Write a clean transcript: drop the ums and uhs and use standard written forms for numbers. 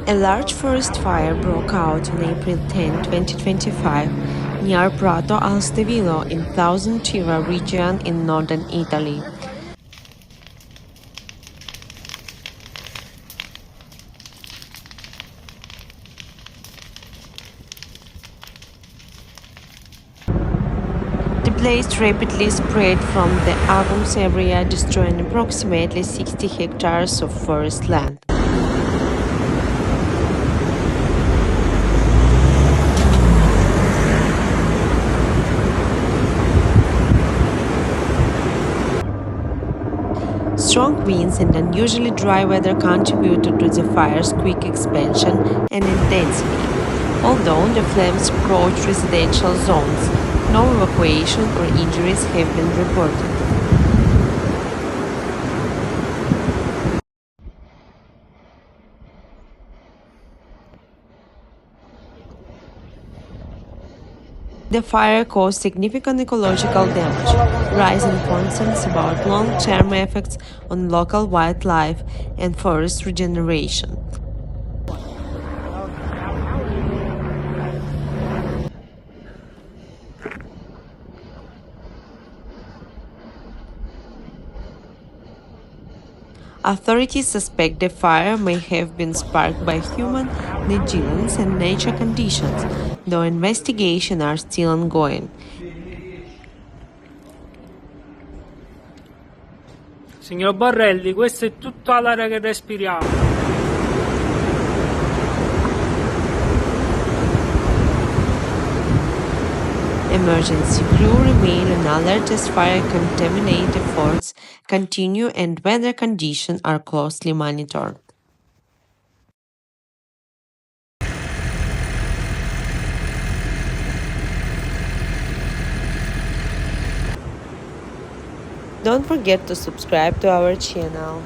A large forest fire broke out on April 10, 2025, near Prato allo Stelvio in South Tyrol region in northern Italy. The blaze rapidly spread from the Agums area, destroying approximately 60 hectares of forest land. Strong winds and unusually dry weather contributed to the fire's quick expansion and intensity. Although the flames approached residential zones, no evacuation or injuries have been reported. The fire caused significant ecological damage, rising concerns about long-term effects on local wildlife and forest regeneration. Authorities suspect the fire may have been sparked by human negligence and nature conditions, though investigations are still ongoing. Signor Borrelli, questa è tutta l'aria che respiriamo. Emergency crew remain on alert as fire-containment efforts continue and weather conditions are closely monitored. Don't forget to subscribe to our channel.